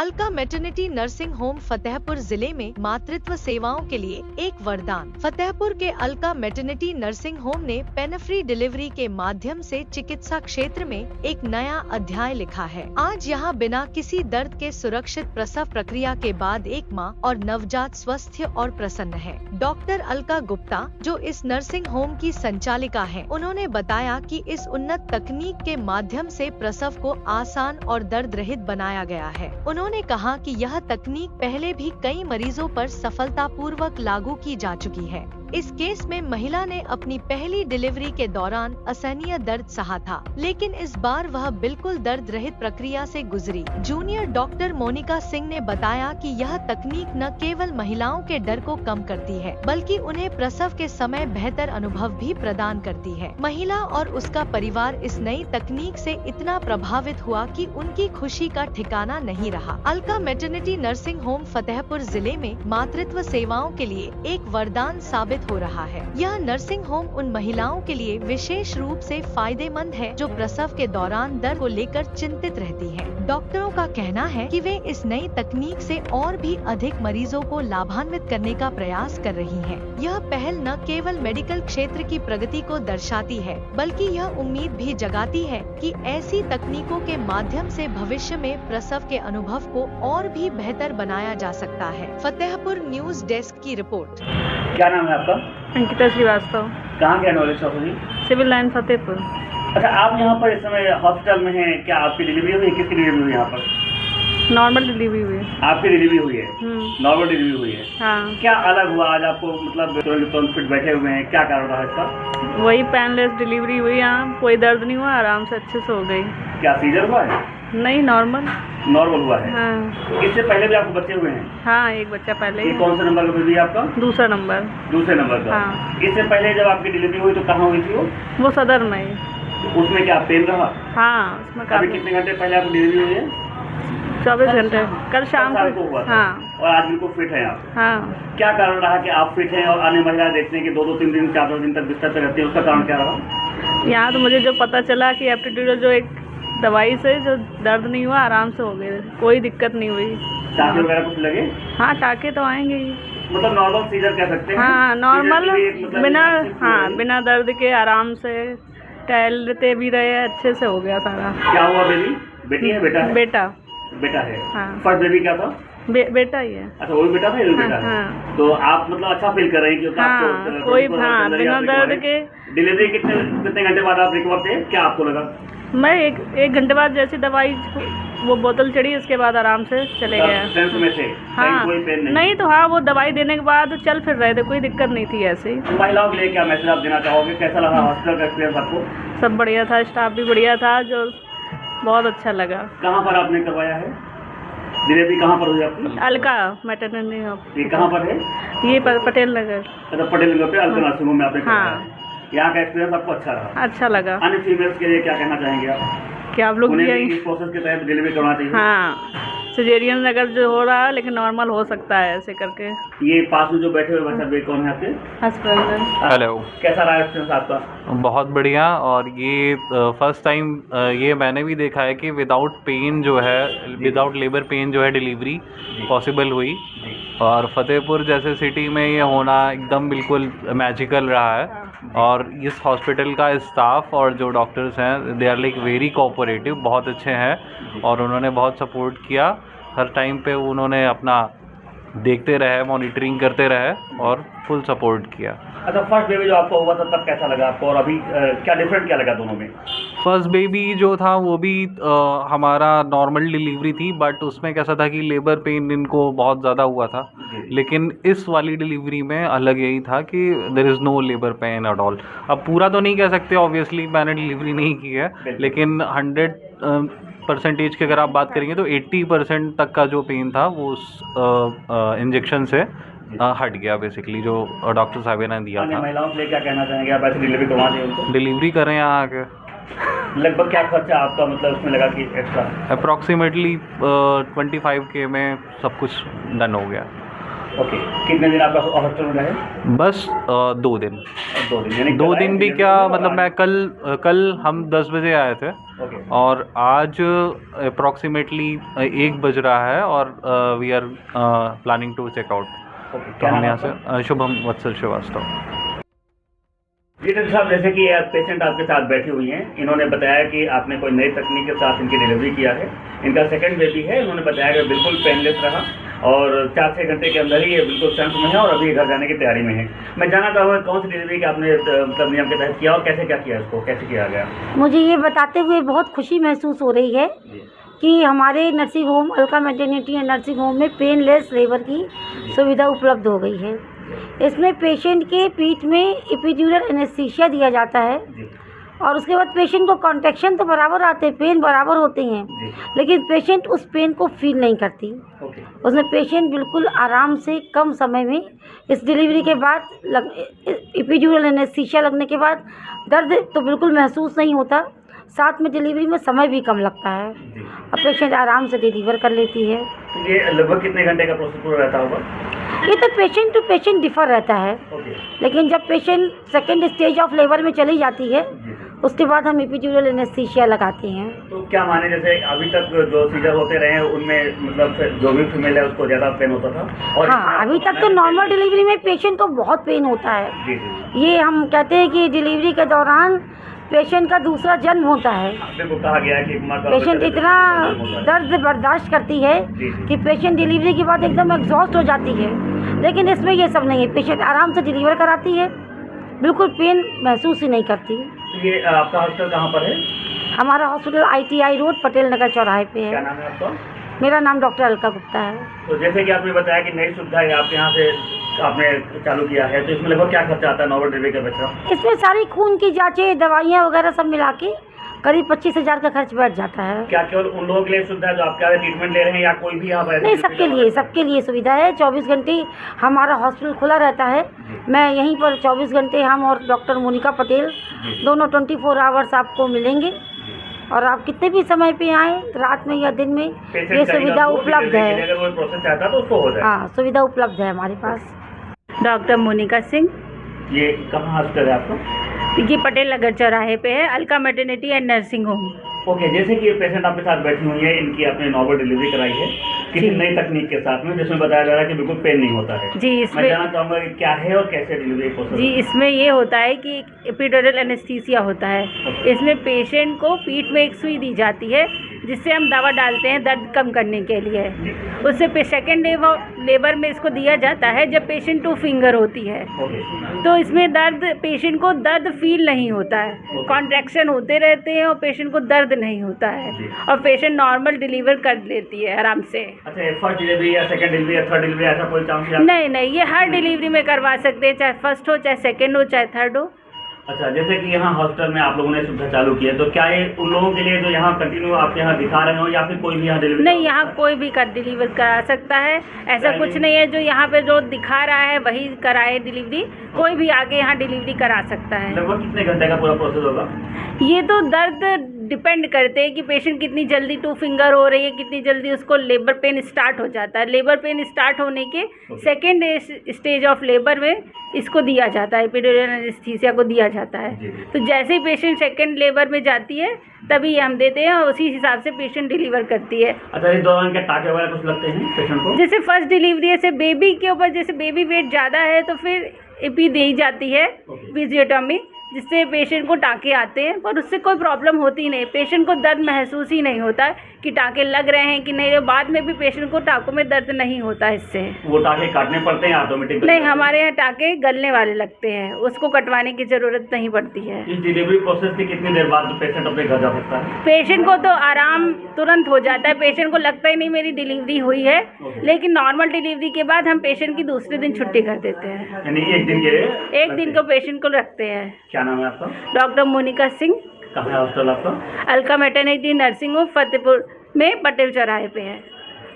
Alka maternity nursing home Fatehpur जिले में मातृत्व सेवाओं के लिए एक वरदान। फतेहपुर के अलका मैटरनिटी नर्सिंग होम ने पेन फ्री डिलीवरी के माध्यम से चिकित्सा क्षेत्र में एक नया अध्याय लिखा है। आज यहाँ बिना किसी दर्द के सुरक्षित प्रसव प्रक्रिया के बाद एक माँ और नवजात स्वस्थ और प्रसन्न है। डॉक्टर अलका गुप्ता, जो इस नर्सिंग होम की संचालिका है, उन्होंने बताया कि इस उन्नत तकनीक के माध्यम से प्रसव को आसान और दर्द रहित बनाया गया है। उन्होंने कहा कि यह तकनीक पहले भी कई मरीजों पर सफलतापूर्वक लागू की जा चुकी है। इस केस में महिला ने अपनी पहली डिलीवरी के दौरान असहनीय दर्द सहा था, लेकिन इस बार वह बिल्कुल दर्द रहित प्रक्रिया से गुजरी। जूनियर डॉक्टर मोनिका सिंह ने बताया कि यह तकनीक न केवल महिलाओं के डर को कम करती है, बल्कि उन्हें प्रसव के समय बेहतर अनुभव भी प्रदान करती है। महिला और उसका परिवार इस नई तकनीक से इतना प्रभावित हुआ कि उनकी खुशी का ठिकाना नहीं रहा। Alka maternity nursing home Fatehpur जिले में मातृत्व सेवाओं के लिए एक वरदान साबित हो रहा है। यह नर्सिंग होम उन महिलाओं के लिए विशेष रूप से फायदेमंद है जो प्रसव के दौरान दर्द को लेकर चिंतित रहती हैं। डॉक्टरों का कहना है कि वे इस नई तकनीक से और भी अधिक मरीजों को लाभान्वित करने का प्रयास कर रही हैं। यह पहल न केवल मेडिकल क्षेत्र की प्रगति को दर्शाती है, बल्कि यह उम्मीद भी जगाती है कि ऐसी तकनीकों के माध्यम से भविष्य में प्रसव के अनुभव को और भी बेहतर बनाया जा सकता है। फतेहपुर न्यूज डेस्क की रिपोर्ट। क्या नाम है आपका? अंकिता श्रीवास्तव। कहाँ के रहने वाले शॉप जी? Civil line Fatehpur. अच्छा, आप यहाँ पर इस समय हॉस्पिटल में हैं, क्या आपकी डिलीवरी हुई है? किसकी डिलीवरी हुई है यहाँ पर? नॉर्मल डिलीवरी हुई। आपकी डिलीवरी हुई है? नॉर्मल डिलीवरी हुई है। हाँ। क्या अलग हुआ आज आपको? मतलब फिट बैठे हुए हैं, क्या कारण रहा इसका? वही पेनलेस डिलीवरी हुई यहाँ, कोई दर्द नहीं हुआ, आराम से अच्छे से हो गई। क्या सीजर हुआ है? नहीं, नॉर्मल हुआ है। हाँ। इससे पहले भी आपको बच्चे हुए हैं? हाँ, एक बच्चा पहले। ये कौन सा नंबर का बेबी है आपका? दूसरा नंबर का। हाँ। इससे पहले जब आपकी डिलीवरी हुई तो कहाँ हुई थी वो सदर में। उसमें क्या पेन रहा? हाँ, उसमें अभी कितने घंटे पहले आपकी डिलीवरी हुई है? 24 घंटे। कल शाम को हुआ था। हाँ। और आज बिल्कुल फिट है आप? हाँ। क्या कारण रहा कि आप फिट हैं और अन्य महिलाएं देखते हैं कि 2-2, 3 दिन, 4 दिन तक बिस्तर पे रहती है, उसका कारण क्या रहा? यहाँ तो मुझे जो पता चला कि एप्टीट्यूड जो एक दवाई से जो दर्द नहीं हुआ, आराम से हो गए, कोई दिक्कत नहीं हुई। टाँके वगैरह कुछ लगे? हाँ, टाँके तो आएंगे ही। मतलब नॉर्मल सीजर कह सकते हैं? हाँ, नॉर्मल बिना दर्द के आराम से टहलते भी रहे, अच्छे से हो गया सारा। क्या हुआ बेबी? बेटी है बेटा है? बेटा है। हाँ। फर्स्ट बेबी क्या था? बेटा ही है। अच्छा, वो भी बेटा था? ये भी बेटा है। हाँ। तो आप मतलब अच्छा फील कर रही हैं क्योंकि आपको कोई बिना दर्द के डिलीवरी कितने घंटे बाद आप रिकवर थे? क्या आपको लगा? मैं एक घंटे बाद जैसी दवाई वो बोतल चढ़ी, उसके बाद आराम से चले गया। सेंस में थे? हाँ। कोई पेन नहीं तो हाँ, वो दवाई देने के बाद चल फिर रहे थे, कोई दिक्कत नहीं थी ऐसे। महिलाओं के लिए क्या मैसेज आप देना चाहोगे? कैसा लगा हॉस्पिटल का एक्सपीरियंस आपको? सब बढ़िया था, स्टाफ भी बढ़िया था, जो बहुत अच्छा लगा। कहाँ पर आपने करवाया है डिलीवरी? कहाँ पर हुई आपकी? अलका मैटरनिटी। ये कहाँ पर है? ये पटेल नगर। अच्छा, पटेल नगर पे अलका नर्सिंग होम में आपने करवाया है। हाँ। यहाँ का एक्सपीरियंस आपको अच्छा रहा? अच्छा लगा। अन्य फीमेल्स के लिए क्या कहना चाहेंगे आप? क्या आप लोग भी इस प्रोसेस के तहत डिलीवरी करना चाहिए? हाँ, सिजेरियन अगर जो हो रहा है, लेकिन नॉर्मल हो सकता है ऐसे करके। ये पास में जो बैठे हुए बच्चा कौन है आपके? हस्बैंड। हेलो। कैसा रहा एक्सपीरियंस आपका? बहुत बढ़िया। और ये फर्स्ट टाइम ये मैंने भी देखा है कि विदाउट पेन जो है, विदाउट लेबर पेन जो है डिलीवरी पॉसिबल हुई। और फतेहपुर जैसे सिटी में ये होना एकदम बिल्कुल मैजिकल रहा है। और इस हॉस्पिटल का स्टाफ और जो डॉक्टर्स हैं, they are like very cooperative, बहुत अच्छे हैं। और उन्होंने बहुत सपोर्ट किया हर टाइम पे, उन्होंने अपना देखते रहे, मॉनिटरिंग करते रहे और फुल सपोर्ट किया। अच्छा, फर्स्ट बेबी जो आपको हुआ था तब कैसा लगा आपको, और अभी क्या डिफरेंट क्या लगा दोनों में? फर्स्ट बेबी जो था वो भी हमारा नॉर्मल डिलीवरी थी, बट उसमें कैसा था कि लेबर पेन इनको बहुत ज़्यादा हुआ था। लेकिन इस वाली डिलीवरी में अलग यही था कि there is no labour pain at all. अब पूरा तो नहीं कह सकते, ऑब्वियसली मैंने डिलीवरी नहीं की है, लेकिन 100% की अगर आप बात करेंगे तो 80% तक का जो पेन था वो उस इंजेक्शन से हट गया बेसिकली, जो डॉक्टर साहब ने दिया था। महिलाओं के लिए क्या कहना चाहेंगे आप? ऐसे डिलीवरी करवा दें उनको? डिलीवरी करें यहाँ आके। लगभग क्या खर्चा आपका मतलब उसमें लगा कि एक्स्ट्रा? अप्रॉक्सीमेटली 25K में सब कुछ डन हो गया। ओके, कितने दिन आपका हॉस्टल में रहे? बस 2 दिन। 2 दिन, यानी 2 कल दिन आए, भी दिन क्या, को मतलब आए? मैं कल हम 10 बजे आए थे ओके, और आज अप्रॉक्सीमेटली 1 बज रहा है और we are planning to check out. Okay, तो क्या हम नाम है यहाँ आपका? से शुभम वत्सल श्रीवास्तव। जी डॉक्टर साहब, जैसे कि पेशेंट आपके साथ बैठी हुई हैं, इन्होंने बताया कि आपने कोई नई तकनीक के साथ इनकी डिलीवरी किया है। इनका सेकंड बेबी है। इन्होंने बताया कि बिल्कुल पेनलेस रहा और 4-6 घंटे के अंदर ही ये बिल्कुल सेंस में है और अभी घर जाने की तैयारी में है। मैं जानना चाहूँगा कौन सी डिलीवरी की आपने मतलब नियम के तहत किया और कैसे क्या किया, इसको कैसे किया गया? मुझे ये बताते हुए बहुत खुशी महसूस हो रही है कि हमारे nursing home Alka maternity and nursing home में पेनलेस लेबर की सुविधा उपलब्ध हो गई है। इसमें पेशेंट के पीठ में एपिड्यूरल एनेस्थीसिया दिया जाता है जी, और उसके बाद पेशेंट को कॉन्ट्रैक्शन तो बराबर आते हैं, पेन बराबर होते हैं, जी, लेकिन पेशेंट उस पेन को फील नहीं करती। ओके, उसमें पेशेंट बिल्कुल आराम से कम समय में इस डिलीवरी के बाद एपिड्यूरल एनेस्थीसिया लगने के बाद दर्द तो बिल्कुल महसूस नहीं होता, साथ में डिलीवरी में समय भी कम लगता है जी। और पेशेंट आराम से डिलीवर कर लेती है। तो ये लगभग कितने घंटे का प्रोसेस पूरा रहता होगा? ये तो पेशेंट टू पेशेंट डिफर रहता है, ओके, लेकिन जब patient second stage of labour में चली जाती है जी। उसके बाद हम एपिड्यूरल एनेस्थीसिया लगाते हैं। तो क्या माने, जैसे अभी तक जो सीजर होते रहे हैं उनमें मतलब जो भी फीमेल है उसको ज़्यादा पेन होता था और हाँ, अभी तक तो नॉर्मल डिलीवरी में पेशेंट को बहुत पेन होता है। जी, जी, ये हम कहते हैं कि डिलीवरी के दौरान पेशेंट का दूसरा जन्म होता है। बिल्कुल कहा गया है कि माँ का पेशेंट इतना दर्द बर्दाश्त करती है जी, जी। कि पेशेंट डिलीवरी के बाद एकदम एग्जॉस्ट हो जाती है, लेकिन इसमें ये सब नहीं है। पेशेंट आराम से डिलीवर कराती है, बिल्कुल पेन महसूस ही नहीं करती। तो ये आपका हॉस्टल कहाँ पर है? हमारा hospital ITI road Patel Nagar चौराहे पे क्या है। नाम है आपका? मेरा नाम डॉक्टर अलका गुप्ता है। तो जैसे कि आपने बताया कि नई सुविधा है आपके यहाँ से आपने चालू किया है, तो इसमें लगभग क्या खर्चा आता है नॉर्मल डिलीवरी का बच्चा? इसमें सारी खून की जांचें, दवाइयाँ वगैरह सब मिला के करीब 25,000 का खर्च बैठ जाता है। क्या केवल उन लोगों के लिए सुविधा है जो आपके यहाँ ट्रीटमेंट ले रहे हैं या कोई भी यहाँ पर? नहीं, सबके लिए सुविधा है। 24 घंटे हमारा हॉस्पिटल खुला रहता है। मैं यहीं पर 24 घंटे, हम और डॉक्टर मोनिका पटेल दोनों 24 आवर्स आपको मिलेंगे और आप कितने भी समय पे आएँ, रात में या दिन में, ये सुविधा उपलब्ध है। अगर वो प्रोसेस चाहता है तो उसको हो जाए। हाँ, सुविधा उपलब्ध है हमारे पास। डॉक्टर मोनिका सिंह, ये कहाँ हॉस्पिटल है आपका? ये पटेल नगर चौराहे पे है, Alka maternity and nursing home. Okay, जैसे कि ये पेशेंट आपके साथ बैठी हुई है, इनकी आपने नॉर्मल डिलीवरी कराई है किसी जी। नई तकनीक के साथ में, जिसमें बताया जा रहा है कि बिल्कुल पेन नहीं होता है। जी, मैं इसमें जानना चाहूँगा कि क्या है और कैसे डिलीवरी प्रोसेस? जी इसमें ये होता है कि एपिड्यूरल एनेस्थीसिया होता है। इसमें पेशेंट को पीठ में एक सुई दी जाती है जिससे हम दवा डालते हैं दर्द कम करने के लिए। उससे सेकेंड लेबर में इसको दिया जाता है जब पेशेंट 2 फिंगर होती है। ओके, तो इसमें पेशेंट को दर्द फील नहीं होता है, कॉन्ट्रैक्शन होते रहते हैं और पेशेंट को दर्द नहीं होता है और पेशेंट नॉर्मल डिलीवर कर लेती है आराम से। अच्छा, फर्स्ट डिलीवरी या सेकंड डिलीवरी या थर्ड डिलीवरी ऐसा कोई चांस है? नहीं, ये हर डिलीवरी में करवा सकते हैं, चाहे फर्स्ट हो, चाहे सेकेंड हो, चाहे थर्ड हो। अच्छा, जैसे कि यहाँ हॉस्टल में आप लोगों ने सुविधा चालू की है, तो क्या ये उन लोगों के लिए जो यहाँ कंटिन्यू आपके यहाँ दिखा रहे हो या फिर कोई भी यहाँ डिलीवरी? नहीं, यहाँ कोई भी डिलीवर करा सकता है। ऐसा कुछ नहीं है जो यहाँ पे जो दिखा रहा है वही कराए डिलीवरी, कोई भी आगे यहाँ डिलीवरी करा सकता है। लगभग कितने घंटे का पूरा प्रोसेस होगा? ये तो दर्द डिपेंड करते हैं कि पेशेंट कितनी जल्दी 2 फिंगर हो रही है, कितनी जल्दी उसको लेबर पेन स्टार्ट हो जाता है। लेबर पेन स्टार्ट होने के सेकेंड स्टेज ऑफ लेबर में इसको दिया जाता है, एपिड्यूरल एनेस्थीसिया को दिया जाता है। तो जैसे ही पेशेंट सेकेंड लेबर में जाती है तभी हम देते हैं और उसी हिसाब से पेशेंट डिलीवर करती है। अच्छा, इस दौरान क्या टाके वगैरह कुछ लगते हैं पेशेंट को? जैसे फर्स्ट डिलीवरी है, जैसे बेबी के ऊपर, जैसे बेबी वेट ज़्यादा है तो फिर एपी दी जाती है, एपिजियोटॉमी, जिससे पेशेंट को टाँके आते हैं, पर उससे कोई प्रॉब्लम होती नहीं। पेशेंट को दर्द महसूस ही नहीं होता है कि टाँके लग रहे हैं कि नहीं। बाद में भी पेशेंट को टाँकों में दर्द नहीं होता इससे। वो टाँके काटने पड़ते हैं ऑटोमेटिक? नहीं, हमारे यहाँ टाँके गलने वाले लगते हैं, उसको कटवाने की ज़रूरत नहीं पड़ती है। इस डिलीवरी प्रोसेस की कितनी देर बाद पेशेंट अपने घर जा सकता है? पेशेंट को तो आराम तुरंत हो जाता है, पेशेंट को लगता ही नहीं मेरी डिलीवरी हुई है। लेकिन नॉर्मल डिलीवरी के बाद हम पेशेंट की दूसरे दिन छुट्टी कर देते हैं। यानी एक दिन को पेशेंट को रखते हैं। क्या नाम है आपका? डॉक्टर मोनिका सिंह, कहाँ है हॉस्टल आपका? Alka maternity nursing home Fatehpur में पटेल चौराहे पे है।